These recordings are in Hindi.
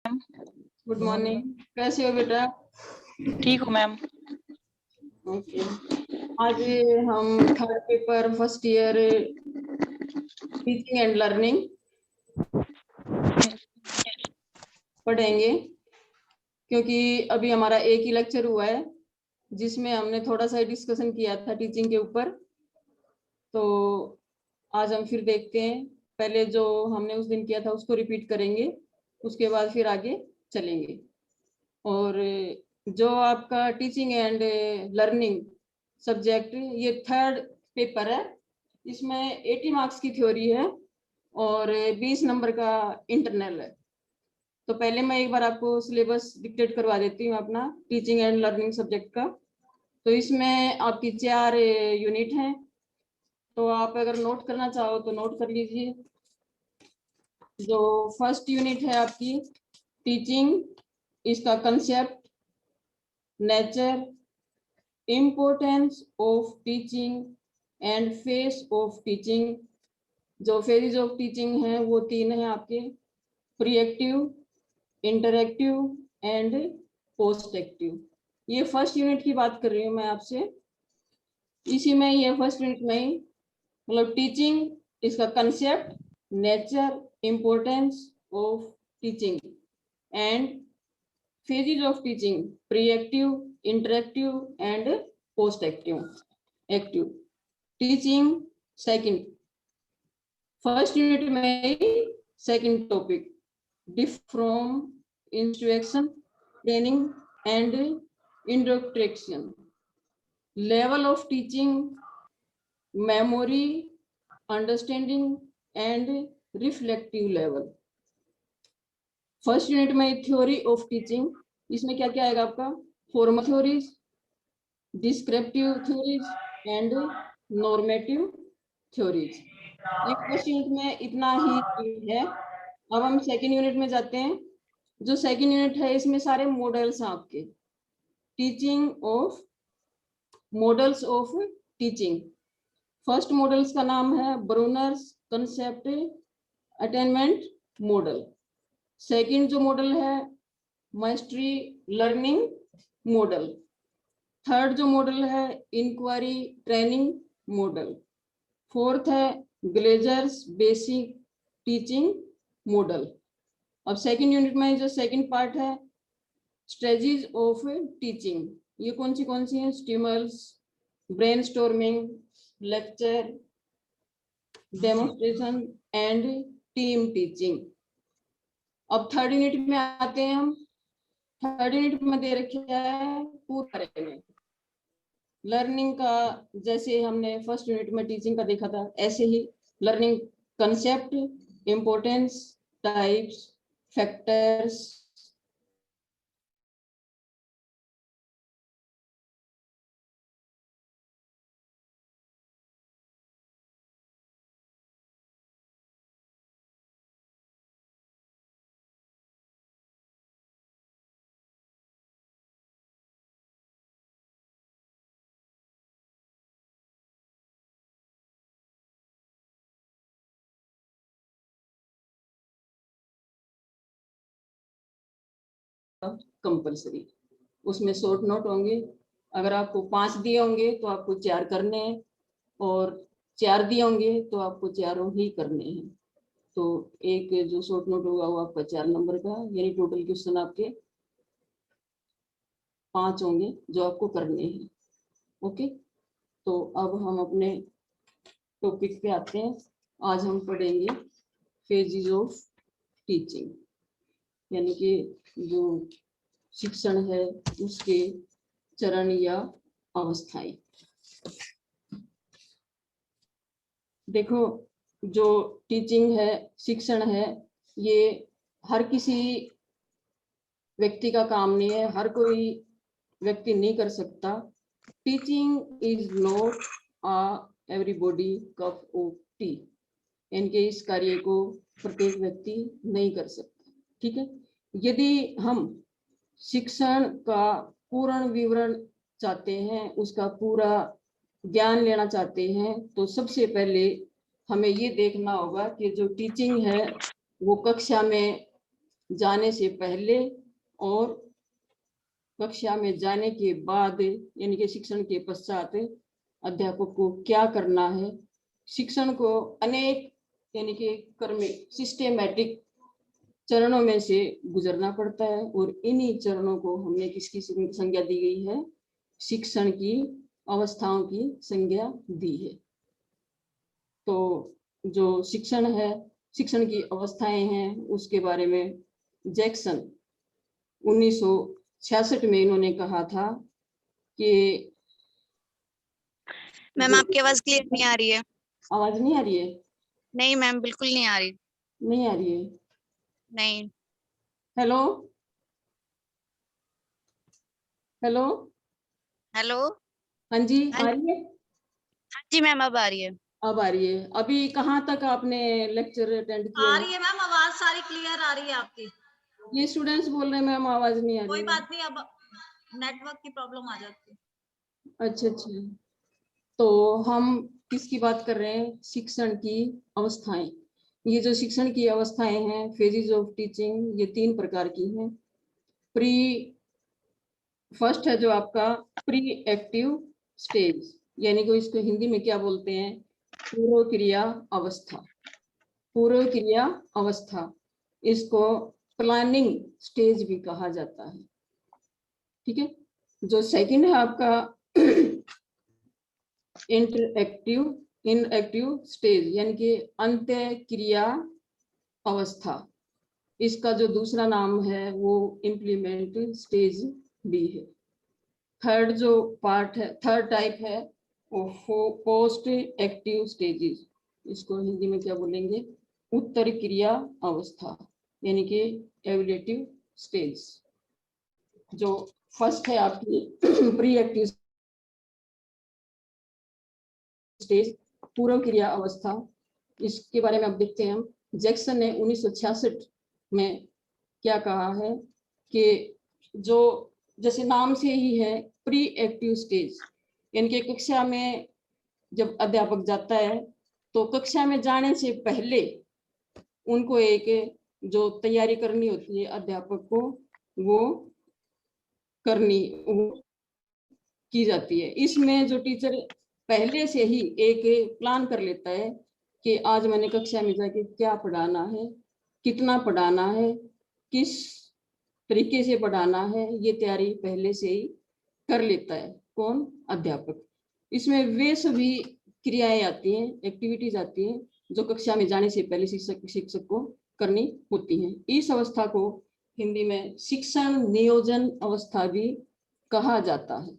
Good morning. कैसे हो बेटा? ठीक हूँ मैम। ओके, आज हम third paper first year teaching and learning पढ़ेंगे, क्योंकि अभी हमारा एक ही लेक्चर हुआ है जिसमें हमने थोड़ा सा डिस्कशन किया था टीचिंग के ऊपर। तो आज हम फिर देखते हैं, पहले जो हमने उस दिन किया था उसको रिपीट करेंगे, उसके बाद फिर आगे चलेंगे। और जो आपका टीचिंग एंड लर्निंग सब्जेक्ट ये थर्ड पेपर है, इसमें 80 मार्क्स की थ्योरी है और 20 नंबर का इंटरनल है। तो पहले मैं एक बार आपको सिलेबस डिक्टेट करवा देती हूँ अपना टीचिंग एंड लर्निंग सब्जेक्ट का। तो इसमें आपकी 4 यूनिट हैं, तो आप अगर नोट करना चाहो तो नोट कर लीजिए। जो फर्स्ट यूनिट है आपकी टीचिंग, इसका concept, nature, importance of teaching and face of teaching. जो फेज ऑफ टीचिंग है वो 3 है आपके, pre active, interactive and post active. ये फर्स्ट यूनिट की बात कर रही हूँ मैं आपसे। इसी में ये फर्स्ट यूनिट में ही मतलब टीचिंग, इसका concept, nature, importance of teaching and phases of teaching, pre-active, interactive and post-active. Teaching second, first unit में second topic, diff from instruction, training and indoctrination, level of teaching, memory, understanding and reflective level. First unit में थ्योरी ऑफ टीचिंग, इसमें क्या क्या आएगा आपका, formal theories, descriptive theories and normative theories. ये फर्स्ट यूनिट में इतना ही है। अब हम सेकेंड यूनिट में जाते हैं। जो सेकेंड यूनिट है इसमें सारे मॉडल्स हैं आपके, teaching of models of teaching. First models का नाम है Brunner's concept attainment model. Second जो मॉडल है मास्टरी लर्निंग मॉडल। थर्ड जो मॉडल है इंक्वायरी ट्रेनिंग मॉडल। फोर्थ है ग्लेजर्स बेसिक टीचिंग मॉडल। अब सेकंड यूनिट में जो सेकंड पार्ट है स्ट्रेटजीज ऑफ टीचिंग, ये कौन सी है, stimulus, brainstorming, lecture, demonstration and team teaching. अब थर्ड यूनिट में आते हैं हम। थर्ड यूनिट में दे रखा है पूरा लर्निंग का, जैसे हमने फर्स्ट यूनिट में टीचिंग का देखा था ऐसे ही learning concept, importance, types, factors, compulsory. उसमें शॉर्ट नोट होंगे। अगर आपको 5 दिए होंगे तो आपको 4 करने हैं, और 4 दिए होंगे तो आपको 4 ही करने हैं। तो एक जो शॉर्ट नोट होगा वो आपका 4 नंबर का, यानी टोटल क्वेश्चन आपके 5 होंगे जो आपको करने हैं। ओके, तो अब हम अपने टॉपिक पे आते हैं। आज हम पढ़ेंगे फेजेस ऑफ टीचिंग, यानी कि जो शिक्षण है उसके चरण या अवस्थाएं। देखो, जो टीचिंग है, शिक्षण है, ये हर किसी व्यक्ति का काम नहीं है, हर कोई व्यक्ति नहीं कर सकता। Teaching is not a everybody cup of T, इनके इस कार्य को प्रत्येक व्यक्ति नहीं कर सकता। ठीक है, यदि हम शिक्षण का पूर्ण विवरण चाहते हैं, उसका पूरा ज्ञान लेना चाहते हैं, तो सबसे पहले हमें ये देखना होगा कि जो टीचिंग है वो कक्षा में जाने से पहले और कक्षा में जाने के बाद, यानी कि शिक्षण के पश्चात अध्यापक को क्या करना है। शिक्षण को अनेक यानी कि क्रमिक सिस्टेमेटिक चरणों में से गुजरना पड़ता है, और इन्हीं चरणों को हमने किसकी संज्ञा दी गई है? शिक्षण की अवस्थाओं की संज्ञा दी है। तो जो शिक्षण है, शिक्षण की अवस्थाएं हैं, उसके बारे में जैक्सन 1966 में इन्होंने कहा था कि मैम आपकी आवाज क्लियर नहीं आ रही है। आवाज नहीं आ रही है? नहीं मैम, बिल्कुल नहीं आ रही। नहीं आ रही है? नहीं। Hello hello. हेलो। हाँ जी, हाँ आ रही है? जी मैम, अब आ रही है। अब आ रही है। अभी कहाँ तक आपने लेक्चर अटेंड किया आ है? रही है मैम, आवाज सारी क्लियर आ रही है आपकी। ये स्टूडेंट्स बोल रहे हैं मैम आवाज नहीं आ रही कोई है। बात नहीं, अब नेटवर्क की प्रॉब्लम आ जाती है। अच्छा अच्छा। तो हम किसकी बात कर रहे हैं? शिक्षण की अवस्थाएं। ये जो शिक्षण की अवस्थाएं हैं, फेजेस ऑफ टीचिंग, ये 3 प्रकार की हैं। प्री फर्स्ट है जो आपका प्री एक्टिव स्टेज, यानी कि इसको हिंदी में क्या बोलते हैं? पूर्व क्रिया अवस्था। पूर्व क्रिया अवस्था, इसको प्लानिंग स्टेज भी कहा जाता है। ठीक है। जो सेकंड है आपका इनएक्टिव स्टेज, यानी कि अंत्य क्रिया अवस्था। इसका जो दूसरा नाम है वो इम्प्लीमेंट स्टेज भी है। थर्ड जो पार्ट है, थर्ड टाइप है वो पोस्ट एक्टिव स्टेजेस। इसको हिंदी में क्या बोलेंगे? उत्तर क्रिया अवस्था, यानी कि एवलेटिव स्टेज। जो फर्स्ट है आपकी प्री एक्टिव स्टेज, पूर्व क्रिया अवस्था, इसके बारे में अब देखते हैं हम। जैक्सन ने 1966 में क्या कहा है कि जो जैसे नाम से ही है प्री एक्टिव स्टेज, यानी कि कक्षा में जब अध्यापक जाता है तो कक्षा में जाने से पहले उनको एक जो तैयारी करनी होती है अध्यापक को, वो करनी वो की जाती है। इसमें जो टीचर पहले से ही एक प्लान कर लेता है कि आज मैंने कक्षा में जाके क्या पढ़ाना है, कितना पढ़ाना है, किस तरीके से पढ़ाना है, ये तैयारी पहले से ही कर लेता है। कौन? अध्यापक। इसमें वे सभी क्रियाएं आती हैं, एक्टिविटीज आती हैं जो कक्षा में जाने से पहले शिक्षक को करनी होती हैं। इस अवस्था को हिंदी में शिक्षण नियोजन अवस्था भी कहा जाता है।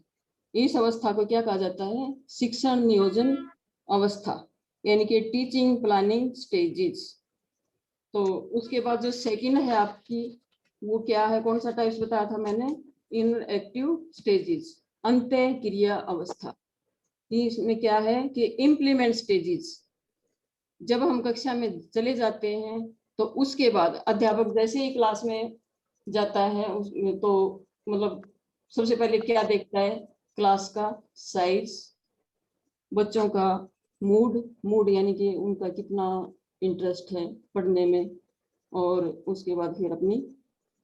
इस अवस्था को क्या कहा जाता है? शिक्षण नियोजन अवस्था, यानी कि टीचिंग प्लानिंग स्टेजेस। तो उसके बाद जो सेकंड है आपकी, वो क्या है? कौन सा टाइप्स बताया था मैंने? इनएक्टिव स्टेजेस, अंत्य क्रिया अवस्था। इसमें क्या है कि इम्प्लीमेंट स्टेजेस। जब हम कक्षा में चले जाते हैं तो उसके बाद अध्यापक जैसे ही क्लास में जाता है उसमें तो मतलब सबसे पहले क्या देखता है? क्लास का साइज, बच्चों का मूड यानी कि उनका कितना इंटरेस्ट है पढ़ने में, और उसके बाद फिर अपनी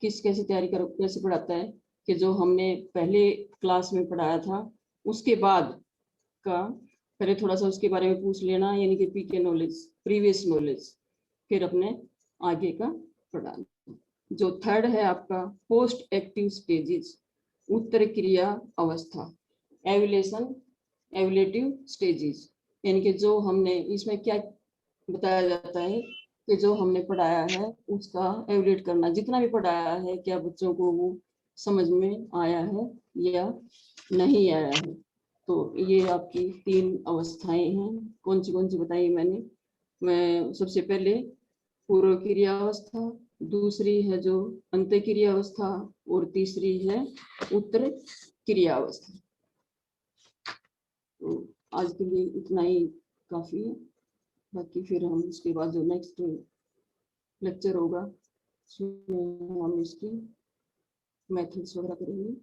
कैसे तैयारी कर कैसे पढ़ाता है कि जो हमने पहले क्लास में पढ़ाया था उसके बाद का पहले थोड़ा सा उसके बारे में पूछ लेना, यानी कि पीके नॉलेज, प्रीवियस नॉलेज, फिर अपने आगे का पढ़ाना। जो थर्ड है आपका पोस्ट एक्टिव स्टेजेस, उत्तर क्रिया अवस्था, एवुलेशन एवुलेटिव स्टेजेस, यानी कि जो हमने इसमें क्या बताया जाता है कि जो हमने पढ़ाया है उसका एवुलेट करना, जितना भी पढ़ाया है क्या बच्चों को वो समझ में आया है या नहीं आया है। तो ये आपकी 3 अवस्थाएं हैं। कौन सी बताई मैंने? मैं सबसे पहले पूर्व क्रिया अवस्था, दूसरी है जो अंत्य क्रिया अवस्था, और तीसरी है उत्तर क्रिया अवस्था। तो आज के लिए इतना ही काफी है। बाकी फिर हम उसके बाद जो नेक्स्ट लेक्चर होगा उसमें हम इसकी मेथड्स वगैरह करेंगे।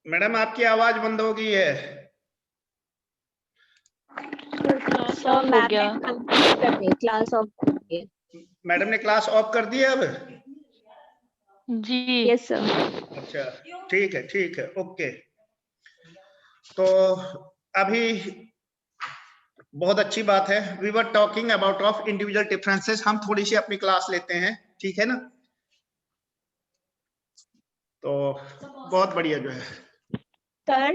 मैडम आपकी आवाज बंद हो गई है। सब हो गया। क्लास ऑफ मैडम ने क्लास ऑफ कर दी है अब? जी यस सर। अच्छा ठीक है ओके। तो अभी बहुत अच्छी बात है, we were talking about of individual differences. हम थोड़ी सी अपनी क्लास लेते हैं, ठीक है ना? तो बहुत बढ़िया जो है सर